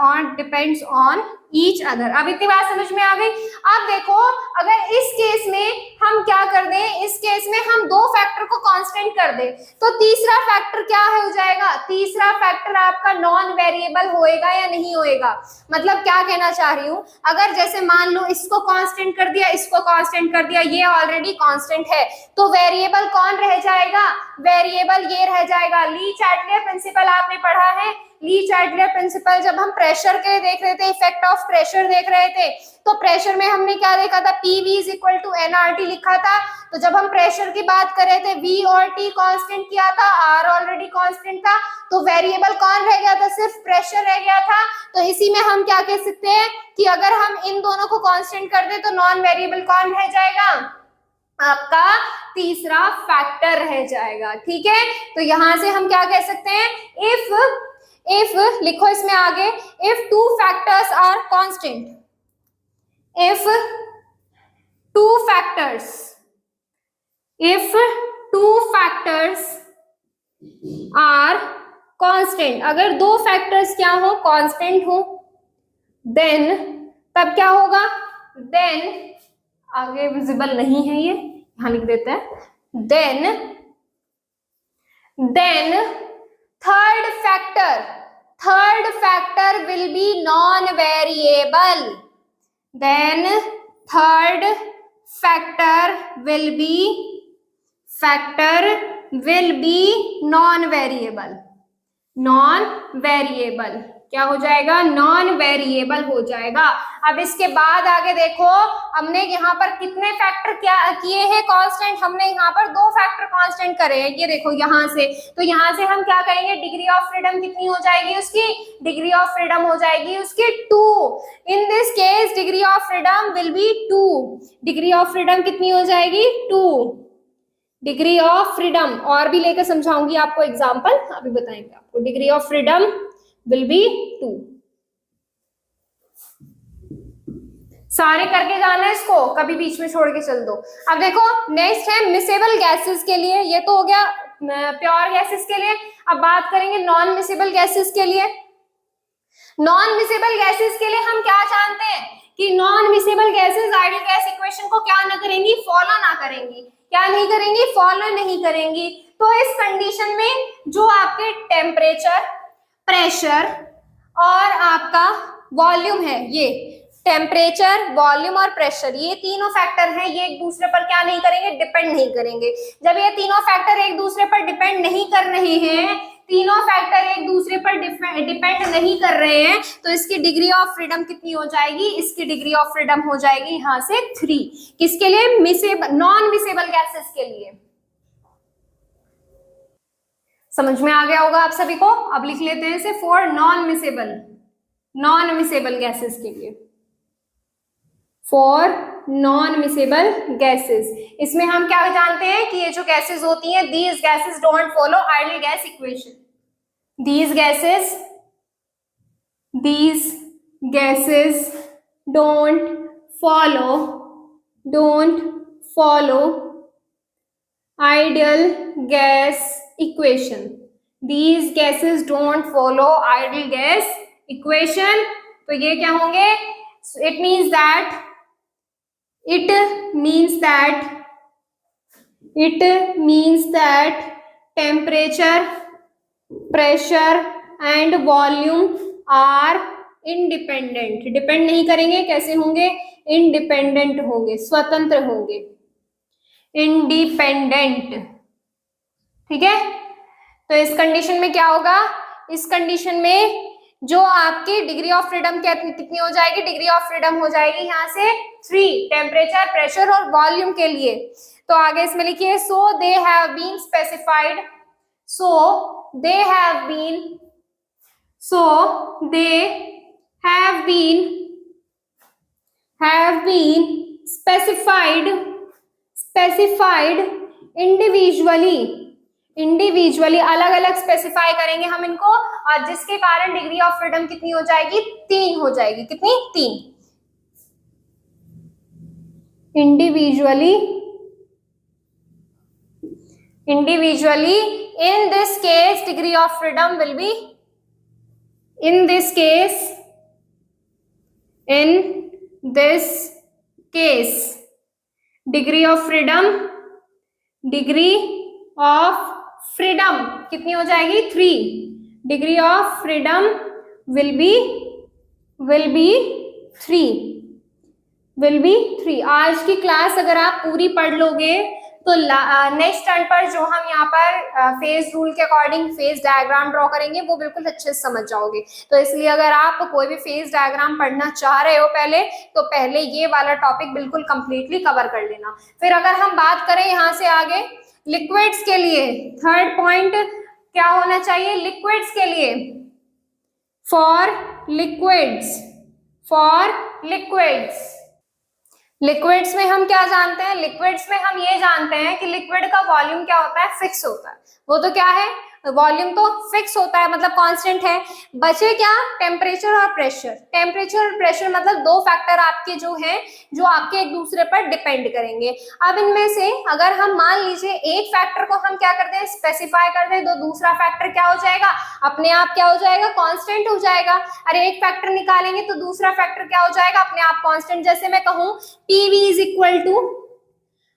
Speaker 1: और डिपेंड्स ऑन ईच अदर। अब इतनी बात समझ में आ गई। अब देखो अगर इस केस में हम क्या कर दें, इस केस में हम दो फैक्टर को कांस्टेंट कर दें, तो तीसरा फैक्टर क्या हो जाएगा, तीसरा फैक्टर आपका नॉन वेरिएबल होएगा या नहीं होएगा। मतलब क्या कहना चाह रही हूं, अगर जैसे मान लो इसको कांस्टेंट कर दिया, इसको कांस्टेंट कर दिया, ये ऑलरेडी कांस्टेंट है, तो वेरिएबल कौन रह जाएगा, वेरिएबल ये रह जाएगा। ली चैटलियर प्रिंसिपल आपने पढ़ा है, ली चैटलियर प्रिंसिपल, जब हम प्रेशर के देख रहे थे, इफेक्ट ऑफ प्रेशर देख रहे थे, तो प्रेशर में हमने क्या देखा था, PV is equal to NRT लिखा था। तो जब हम प्रेशर की बात कर रहे थे, V और T कांस्टेंट किया था, R ऑलरेडी कांस्टेंट था, तो वेरिएबल कौन रह गया था, सिर्फ प्रेशर रह गया था। तो इसी में हम क्या कह सकते हैं कि अगर हम इन दोनों को कांस्टेंट कर दे तो नॉन वेरिएबल कौन रह जाएगा, आपका तीसरा फैक्टर रह जाएगा। ठीक है, तो यहां से हम क्या कह सकते हैं, इफ लिखो इसमें आगे, if two factors are constant, if two factors are constant, अगर दो फैक्टर्स क्या हो, कांस्टेंट हो, देन तब क्या होगा, देन आगे विजिबल नहीं है, ये यहां लिख देते हैं, then third factor will be non-variable, then third factor will be non-variable, क्या हो जाएगा, नॉन वेरिएबल हो जाएगा। अब इसके बाद आगे देखो, हमने यहाँ पर कितने फैक्टर क्या किए हैं कांस्टेंट, हमने यहाँ पर दो फैक्टर कांस्टेंट करे हैं, ये देखो यहाँ से। तो यहाँ से हम क्या करेंगे, डिग्री ऑफ फ्रीडम कितनी हो जाएगी उसकी, डिग्री ऑफ फ्रीडम हो जाएगी उसकी 2। In this case degree of freedom will be 2, degree of freedom कितनी हो जाएगी, 2 डिग्री ऑफ फ्रीडम। और भी लेकर समझाऊंगी आपको एग्जाम्पल, अभी बताएंगे आपको। Degree of freedom will be 2। सारे करके जाना है इसको, कभी बीच में छोड़ के चल दो। अब देखो नेक्स्ट है मिसेबल गैसेस के लिए, ये तो हो गया प्योर गैसेस के लिए। अब बात करेंगे नॉन मिसेबल गैसेस के लिए। नॉन मिसेबल गैसेस के लिए हम क्या जानते हैं कि non miscible gases ideal gas equation को क्या ना करेंगी, फॉलो ना करेंगी। क्या नहीं करेंगी, फॉलो नहीं करेंगी। तो इस कंडीशन में जो आपके टेम्परेचर, प्रेशर और आपका वॉल्यूम है, ये टेम्परेचर, वॉल्यूम और प्रेशर, ये तीनों फैक्टर हैं, ये एक दूसरे पर क्या नहीं करेंगे, डिपेंड नहीं करेंगे। जब ये तीनों फैक्टर एक दूसरे पर डिपेंड नहीं कर रहे हैं, तीनों फैक्टर एक दूसरे पर डिपेंड नहीं कर रहे हैं, तो इसकी डिग्री ऑफ फ्रीडम कितनी हो जाएगी, इसकी डिग्री ऑफ फ्रीडम हो जाएगी यहाँ से 3। किसके लिए, नॉन मिसेबल गैसेस के लिए। समझ में आ गया होगा आप सभी को। अब लिख लेते हैं इसे फॉर नॉन मिसेबल गैसेस के लिए, फॉर नॉन मिसेबल गैसेस। इसमें हम क्या जानते हैं कि ये जो गैसेस होती हैं, these gases don't follow ideal gas equation, these gases don't follow ideal gas equation. These gases don't follow ideal gas equation. तो ये क्या होंगे? It means that temperature, pressure and volume are independent. Depend नहीं करेंगे, कैसे होंगे? Independent होंगे, स्वतंत्र होंगे, इंडिपेंडेंट। ठीक है, तो इस कंडीशन में क्या होगा? इस कंडीशन में जो आपकी डिग्री ऑफ फ्रीडम कितनी हो जाएगी? डिग्री ऑफ फ्रीडम हो जाएगी यहाँ से 3, टेम्परेचर, प्रेशर और वॉल्यूम के लिए। तो आगे इसमें लिखिए, so they have been specified, specified individually अलग अलग स्पेसिफाई करेंगे हम इनको, और जिसके कारण डिग्री ऑफ फ्रीडम कितनी हो जाएगी? 3 हो जाएगी। कितनी? 3। individually in this case degree of freedom will be, in this case degree of freedom कितनी हो जाएगी? 3। Degree of freedom will be 3। आज की क्लास अगर आप पूरी पढ़ लोगे तो नेक्स्ट टर्न पर जो हम यहाँ पर फेज रूल के अकॉर्डिंग फेज डायग्राम ड्रॉ करेंगे वो बिल्कुल अच्छे से समझ जाओगे। तो इसलिए अगर आप कोई भी फेज डायग्राम पढ़ना चाह रहे हो तो पहले ये वाला टॉपिक बिल्कुल कंप्लीटली कवर कर लेना। फिर अगर हम बात करें यहाँ से आगे लिक्विड्स के लिए, थर्ड पॉइंट क्या होना चाहिए? लिक्विड्स के लिए, फॉर लिक्विड्स में हम क्या जानते हैं? लिक्विड्स में हम ये जानते हैं कि लिक्विड का वॉल्यूम क्या होता है? फिक्स होता है। वो तो क्या है? वॉल्यूम तो फिक्स होता है, मतलब कांस्टेंट है। बचे क्या? टेम्परेचर और प्रेशर। टेम्परेचर और प्रेशर मतलब 2 फैक्टर आपके जो हैं, जो आपके एक दूसरे पर डिपेंड करेंगे। अब इनमें से अगर हम मान लीजिए एक फैक्टर को हम क्या करते हैं? स्पेसिफाई कर दें, तो दूसरा फैक्टर क्या हो जाएगा? अपने आप क्या हो जाएगा? कांस्टेंट हो जाएगा। अरे एक फैक्टर निकालेंगे तो दूसरा फैक्टर क्या हो जाएगा? अपने आप कांस्टेंट। जैसे मैं कहूं PV is equal to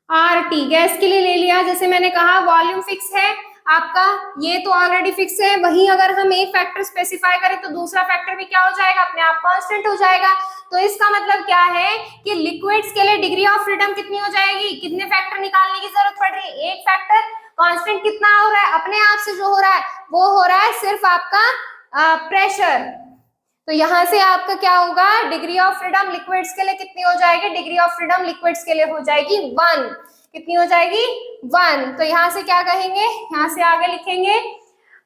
Speaker 1: RT, gas के लिए ले लिया। जैसे मैंने कहा वॉल्यूम फिक्स है आपका, ये तो ऑलरेडी फिक्स है। वहीं अगर हम एक फैक्टर स्पेसिफाई करें तो दूसरा फैक्टर भी क्या हो जाएगा? अपने आप कांस्टेंट हो जाएगा। तो इसका मतलब क्या है कि लिक्विड्स के लिए डिग्री ऑफ फ्रीडम कितनी हो जाएगी? कितने फैक्टर निकालने की जरूरत पड़ रही है? एक फैक्टर। कांस्टेंट कितना हो रहा है? अपने आप से जो हो रहा है वो हो रहा है सिर्फ आपका प्रेशर। तो यहां से आपका क्या होगा? डिग्री ऑफ फ्रीडम लिक्विड्स के लिए कितनी हो जाएगी? डिग्री ऑफ फ्रीडम लिक्विड्स के लिए हो जाएगी 1। कितनी हो जाएगी? 1। तो यहां से क्या कहेंगे? यहां से आगे लिखेंगे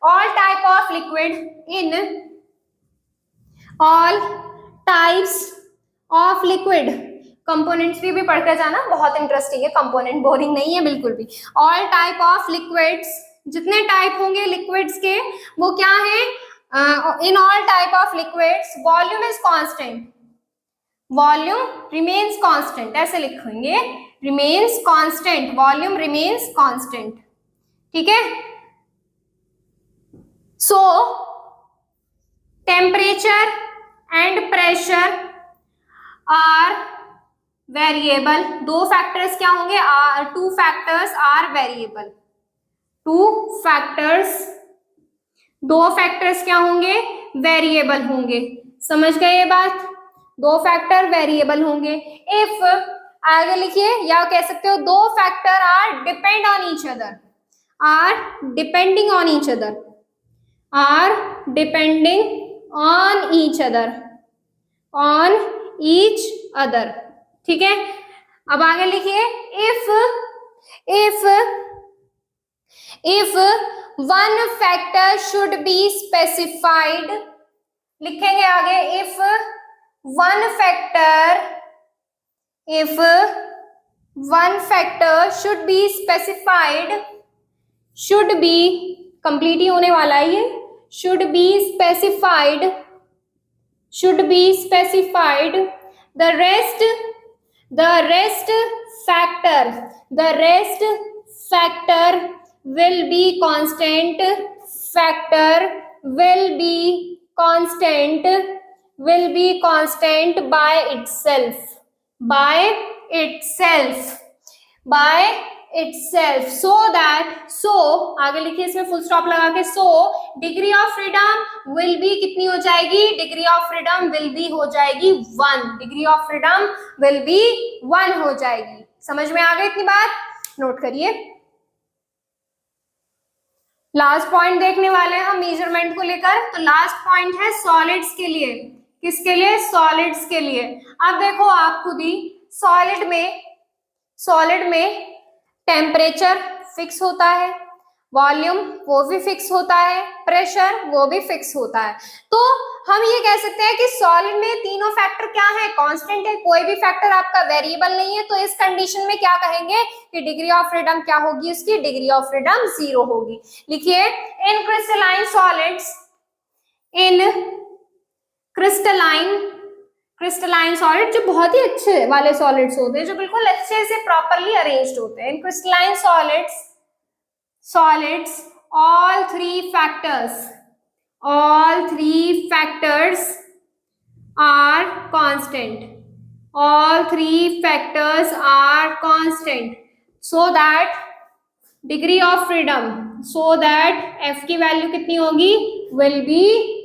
Speaker 1: all type of liquid in all types of liquid. Components भी पढ़कर जाना, बहुत इंटरेस्टिंग है कंपोनेंट, बोरिंग नहीं है बिल्कुल भी। ऑल टाइप ऑफ लिक्विड्स, जितने टाइप होंगे लिक्विड्स के वो क्या है? in all type of liquids volume is constant, volume remains constant, ऐसे लिखेंगे remains constant, volume remains constant। ठीक है, so temperature and pressure are variable। 2 factors क्या होंगे? 2 factors are variable। 2 फैक्टर्स क्या होंगे? वेरिएबल होंगे। समझ गए ये बात? 2 फैक्टर वेरिएबल होंगे। इफ आगे लिखिए, या कह सकते हो 2 factor are depend on each other, are depending on each other, are depending on each other, on each other. ठीक है, अब आगे लिखिए, if one factor should be specified, लिखेंगे आगे if one factor should be specified, should be complete ही होने वाला है ये, should be specified, the rest factor will be constant, factor will be constant, will be constant by itself, by itself, by itself, so that, so आगे लिखिए इसमें full stop लगा के, so degree of freedom will be कितनी हो जाएगी, degree of freedom will be हो जाएगी 1, degree of freedom will be 1 हो जाएगी। समझ में आ गई इतनी बात, नोट करिए। लास्ट पॉइंट देखने वाले हैं हम मेजरमेंट को लेकर। तो लास्ट पॉइंट है सॉलिड्स के लिए, किसके लिए, सॉलिड्स के लिए। अब देखो आप खुद ही, सॉलिड में टेम्परेचर फिक्स होता है, वॉल्यूम वो भी फिक्स होता है, प्रेशर वो भी फिक्स होता है। तो हम ये कह सकते हैं कि सॉलिड में तीनों फैक्टर क्या है, कांस्टेंट है, कोई भी फैक्टर आपका वेरिएबल नहीं है। तो इस कंडीशन में क्या कहेंगे कि डिग्री ऑफ फ्रीडम क्या होगी, उसकी डिग्री ऑफ फ्रीडम 0 होगी। लिखिए, इन क्रिस्टलाइन सॉलिड्स, इन क्रिस्टलाइन सॉलिड, जो बहुत ही अच्छे वाले सॉलिड्स होते हैं, जो बिल्कुल अच्छे से प्रॉपर्ली अरेंज्ड होते हैं, इन crystalline solids all three factors are constant, all three factors are constant, so that degree of freedom, so that f की वैल्यू कितनी होगी, will be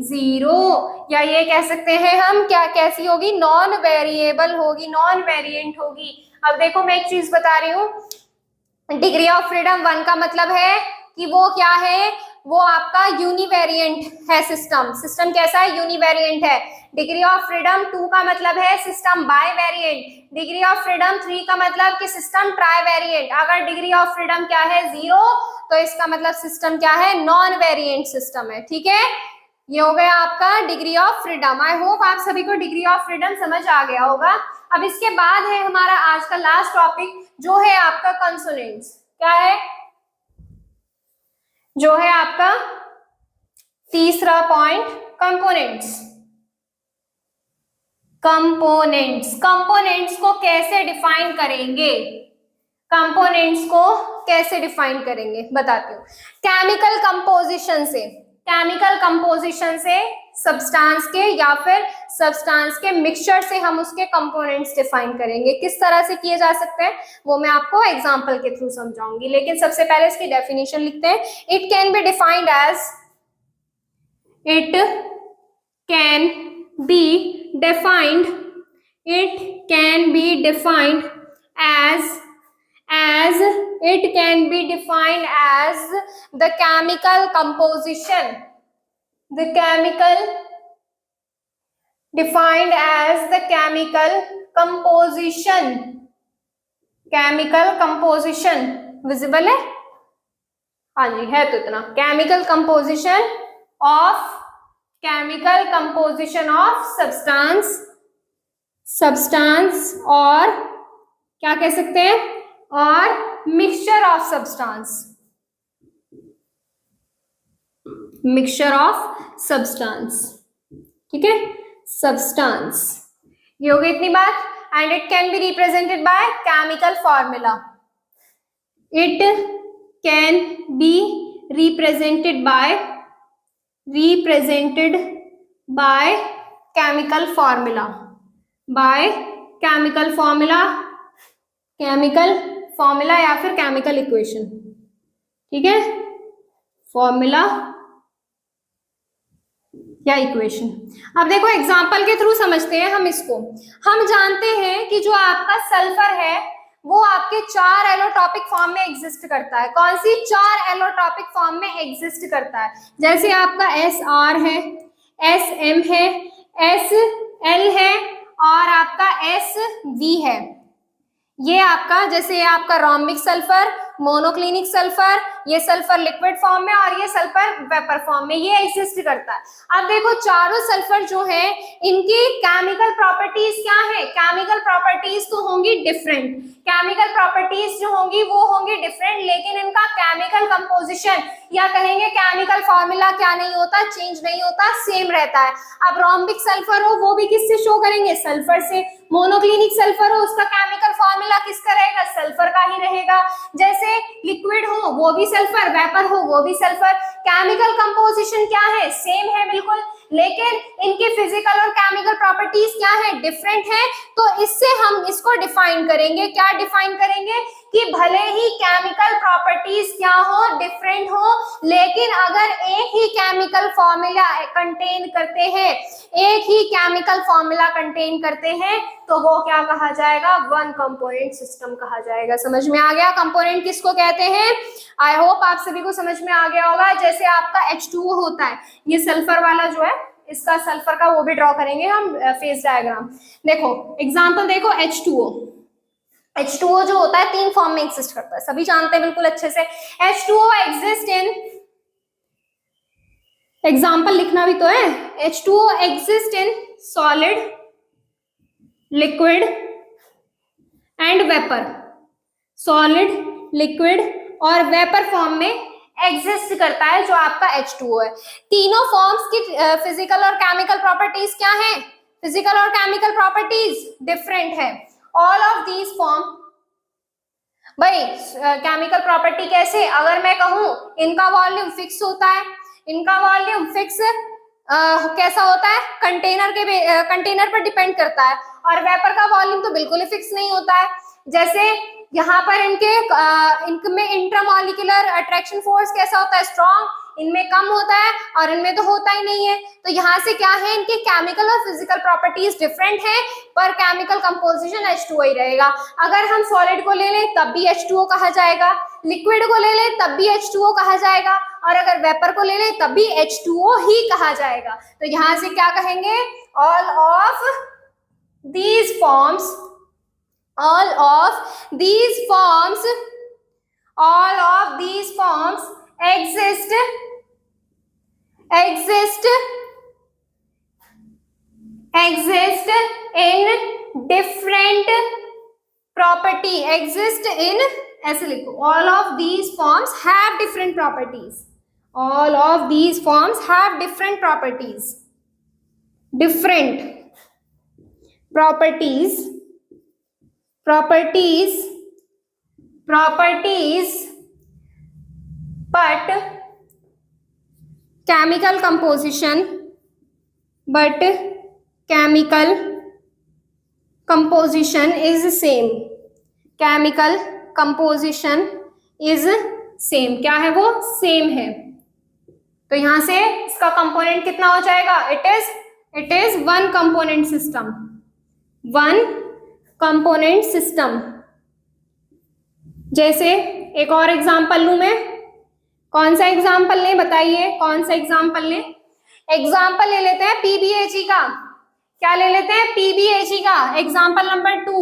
Speaker 1: 0, या ये कह सकते हैं हम क्या, कैसी होगी, नॉन वेरिएबल होगी, नॉन वेरिएंट होगी। अब देखो मैं एक चीज बता रही हूँ, डिग्री ऑफ फ्रीडम 1 का मतलब है कि वो क्या है, वो आपका यूनिवेरिएंट है, सिस्टम कैसा है, यूनिवेरिएंट है। डिग्री ऑफ फ्रीडम 2 का मतलब है सिस्टम बाइवेरिएंट, डिग्री ऑफ फ्रीडम 3 का मतलब कि सिस्टम ट्राइवेरिएंट। अगर डिग्री ऑफ फ्रीडम क्या है 0, तो इसका मतलब सिस्टम क्या है, नॉन वेरिएंट सिस्टम है। ठीक है, ये हो गया आपका degree of freedom. I hope आप सभी को डिग्री ऑफ फ्रीडम समझ आ गया होगा। अब इसके बाद है हमारा आज का लास्ट टॉपिक, जो है आपका कंसोनेंट्स। क्या है, जो है आपका तीसरा पॉइंट, कंपोनेंट्स। कंपोनेंट्स को कैसे डिफाइन करेंगे, कंपोनेंट्स को कैसे डिफाइन करेंगे बताती हूँ। केमिकल कंपोजिशन से सब्सटेंस के या फिर सब्सटेंस के मिक्सचर से हम उसके कंपोनेंट्स डिफाइन करेंगे। किस तरह से किए जा सकते हैं वो मैं आपको एग्जांपल के थ्रू समझाऊंगी, लेकिन सबसे पहले इसकी डेफिनेशन लिखते हैं। It can be defined as, it can be defined as the chemical composition, defined as the chemical composition visible है, हाँ जी है तो इतना, केमिकल कंपोजिशन ऑफ सब्सटेंस और क्या कह सकते हैं, और मिक्सचर ऑफ सब्सटेंस, ठीक है, सब्सटेंस। ये हो गई इतनी बात। And it can be represented by chemical formula, it can be represented by chemical formula या फिर केमिकल इक्वेशन, ठीक है, फॉर्मूला या इक्वेशन। अब देखो एग्जांपल के थ्रू समझते हैं हम इसको। हम जानते हैं कि जो आपका सल्फर है वो आपके 4 एलोट्रॉपिक फॉर्म में एग्जिस्ट करता है। कौन सी 4 एलोट्रॉपिक फॉर्म में एग्जिस्ट करता है, जैसे आपका SR है, SM है, SL है और आपका SV है। ये आपका, जैसे आपका रोम्बिक सल्फर, मोनोक्लिनिक सल्फर, ये सल्फर लिक्विड फॉर्म में और ये सल्फर वेपर फॉर्म में ये एग्जिस्ट करता है। अब देखो चारों सल्फर जो है इनकी केमिकल प्रॉपर्टीज क्या है, केमिकल प्रॉपर्टीज तो होंगी डिफरेंट, केमिकल प्रॉपर्टीज जो होंगी वो होंगी डिफरेंट, लेकिन इनका केमिकल कंपोजिशन या कहेंगे केमिकल फॉर्मूला क्या नहीं होता, चेंज नहीं होता, सेम रहता है। अब रोम्बिक सल्फर हो वो भी किससे शो करेंगे, सल्फर से। मोनोक्लिनिक सल्फर हो उसका केमिकल फॉर्मूला किसका रहेगा, सल्फर का ही रहेगा। जैसे लिक्विड हो वो भी सल्फर, वेपर हो वो भी सल्फर। केमिकल कंपोजिशन क्या है, सेम है बिल्कुल, लेकिन इनकी फिजिकल और केमिकल प्रॉपर्टीज क्या है, डिफरेंट है। तो इससे हम इसको डिफाइन करेंगे, क्या डिफाइन करेंगे कि भले ही केमिकल प्रॉपर्टीज क्या हो, डिफरेंट हो, लेकिन अगर एक ही केमिकल फॉर्मूला कंटेन करते हैं, एक ही केमिकल फॉर्मूला कंटेन करते हैं, तो वो क्या कहा जाएगा, वन कंपोनेंट सिस्टम कहा जाएगा। समझ में आ गया कंपोनेंट किसको कहते हैं? आई होप आप सभी को समझ में आ गया होगा। जैसे आपका H2O होता है, ये सल्फर वाला जो है इसका सल्फर का वो भी ड्रॉ करेंगे हम फेज डायग्राम। देखो एग्जांपल देखो H2O, H2O जो होता है तीन फॉर्म में एग्जिस्ट करता है, सभी जानते हैं बिल्कुल अच्छे से। H2O एग्जिस्ट इन, एग्जांपल लिखना भी तो है, H2O exist in solid, liquid and vapour, solid, liquid और वेपर फॉर्म में एग्जिस्ट करता है जो आपका H2O है। तीनों फॉर्म्स की फिजिकल और केमिकल प्रॉपर्टीज क्या है, फिजिकल और केमिकल प्रॉपर्टीज डिफरेंट है। ऑल ऑफ दीज फॉर्म, भाई केमिकल प्रॉपर्टी कैसे, अगर मैं कहूं इनका वॉल्यूम फिक्स होता है, इनका वॉल्यूम फिक्स कैसा होता है, कंटेनर पर डिपेंड करता है, और वेपर का वॉल्यूम तो बिल्कुल ही फिक्स नहीं होता है। जैसे यहाँ पर इनमें इंट्रामॉलिक्यूलर अट्रैक्शन फोर्स कैसा होता है, स्ट्रॉन्ग, इनमें कम होता है और इनमें तो होता ही नहीं है। तो यहाँ से क्या है, इनके केमिकल और फिजिकल प्रॉपर्टीज डिफरेंट हैं, पर केमिकल कंपोजिशन H2O ही रहेगा। अगर हम सॉलिड को ले लें तब भी H2O कहा जाएगा, लिक्विड को ले लें तब भी H2O कहा जाएगा, और अगर वेपर को ले लें तब भी H2O ही कहा जाएगा। तो यहाँ से क्या कहेंगे, all of these forms, all of these forms exist in different property, exist in, ऐसे लिखो, all of these forms have different properties, all of these forms have different properties, different properties but chemical composition is same, chemical composition is same, क्या है वो, same है। तो यहां से इसका कंपोनेंट कितना हो जाएगा, it is one component system, one component system. जैसे एक और एग्जांपल लूं मैं, कौन सा एग्जांपल लें बताइए, कौन सा एग्जांपल लें? एग्जांपल ले लेते हैं PBAG का, क्या ले लेते हैं, PBAG का। एग्जांपल नंबर 2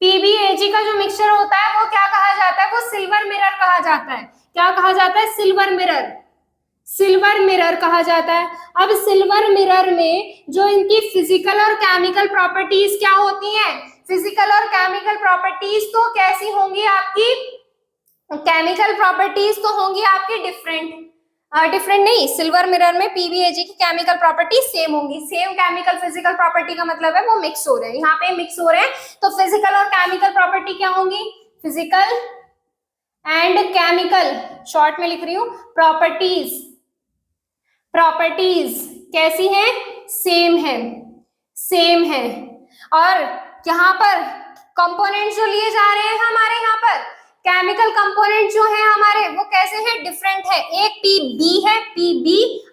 Speaker 1: PBAG का जो मिक्सचर होता है वो क्या कहा जाता है, वो सिल्वर मिरर कहा जाता है। क्या कहा जाता है, सिल्वर मिरर, सिल्वर मिरर कहा जाता है। अब सिल्वर मिरर में जो इनकी फिजिकल और केमिकल प्रॉपर्टीज क्या होती हैं, फिजिकल और केमिकल प्रॉपर्टीज तो कैसी होंगी आपकी, केमिकल प्रॉपर्टीज तो होंगी आपकी डिफरेंट नहीं, सिल्वर मिरर में PBAG की केमिकल प्रॉपर्टी सेम होंगी। सेम केमिकल फिजिकल प्रॉपर्टी का मतलब है वो मिक्स हो रहे हैं, यहाँ पे मिक्स हो रहे हैं, तो फिजिकल और केमिकल प्रॉपर्टी क्या होंगी, फिजिकल एंड केमिकल, शॉर्ट में लिख रही हूँ, प्रॉपर्टीज कैसी है, सेम है। और यहाँ पर कंपोनेंट जो लिए जा रहे हैं हमारे, यहाँ पर केमिकल कंपोनेंट जो है हमारे वो कैसे हैं, डिफरेंट है। एक PB है, PB,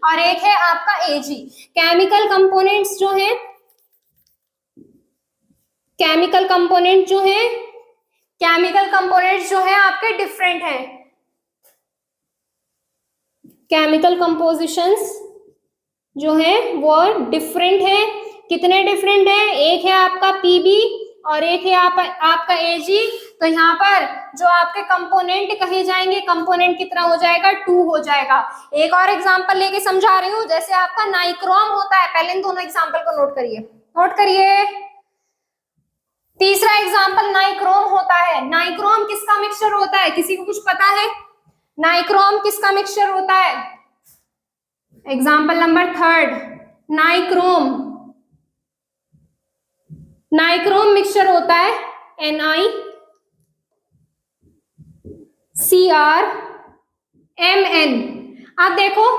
Speaker 1: और एक है आपका AG। केमिकल कंपोनेंट्स जो है, केमिकल कंपोनेंट्स जो है आपके डिफरेंट है, केमिकल कंपोजिशंस जो है वो डिफरेंट है। कितने डिफरेंट है, एक है आपका PB और एक है आपका AG। तो यहाँ पर जो आपके कंपोनेंट कहे जाएंगे, कंपोनेंट कितना हो जाएगा, 2 हो जाएगा। एक और एग्जांपल लेके समझा रही हूँ, जैसे आपका नाइक्रोम होता है, पहले इन दोनों एग्जांपल को नोट करिए, नोट करिए। तीसरा एग्जांपल नाइक्रोम होता है। नाइक्रोम किसका मिक्सचर होता है, किसी को कुछ पता है? नाइक्रोम किसका मिक्सचर होता है? Example number 3, nichrome. Nichrome mixture होता है NiCrMn। अब देखो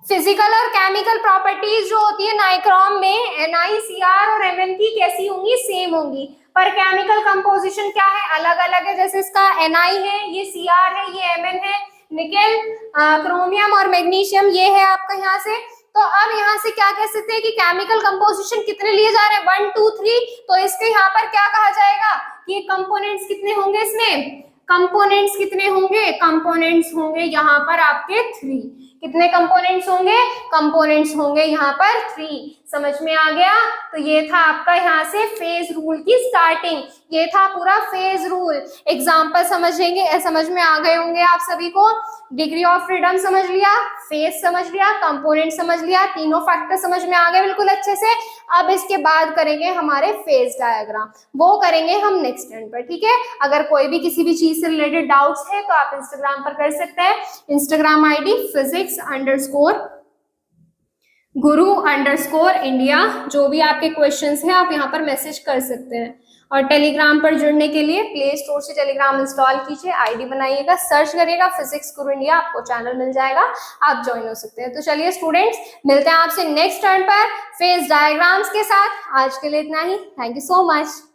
Speaker 1: फिजिकल और केमिकल प्रॉपर्टीज जो होती है नाइक्रोम में, NiCr और Mn की कैसी होंगी, सेम होंगी, पर केमिकल कंपोजिशन क्या है, अलग अलग है। जैसे इसका Ni है, ये Cr है, ये Mn है। निकेल, क्रोमियम और मैग्नीशियम ये है आपका यहाँ से। तो अब यहाँ से क्या कह सकते हैं कि केमिकल कंपोजिशन कितने लिए जा रहे हैं, 1 2 3। तो इसके यहाँ पर क्या कहा जाएगा कि कंपोनेंट्स कितने होंगे, इसमें कंपोनेंट्स कितने होंगे, कंपोनेंट्स होंगे यहाँ पर आपके 3। कितने कंपोनेंट्स होंगे, कंपोनेंट्स होंगे यहाँ पर 3। समझ में आ गया? तो ये था आपका यहाँ से फेज रूल की स्टार्टिंग, ये था पूरा फेज रूल। एग्जांपल समझेंगे, समझ में आ गए होंगे आप सभी को। डिग्री ऑफ फ्रीडम समझ लिया, फेज समझ लिया, कंपोनेंट समझ लिया, तीनों फैक्टर समझ में आ गए बिल्कुल अच्छे से। अब इसके बाद करेंगे हमारे फेज डायग्राम, वो करेंगे हम नेक्स्ट टाइम पर, ठीक है। अगर कोई भी किसी भी चीज से रिलेटेड डाउट्स है तो आप इंस्टाग्राम पर कर सकते हैं। Instagram ID physics_guru_India। जो भी आपके क्वेश्चंस हैं आप यहाँ पर मैसेज कर सकते हैं। और टेलीग्राम पर जुड़ने के लिए प्ले स्टोर से टेलीग्राम इंस्टॉल कीजिए, आईडी बनाइएगा, सर्च करिएगा फिजिक्स गुरु इंडिया, आपको चैनल मिल जाएगा, आप ज्वाइन हो सकते हैं। तो चलिए स्टूडेंट्स, मिलते हैं आपसे नेक्स्ट टर्न पर फेज डायग्राम्स के साथ। आज के लिए इतना ही। Thank you so much.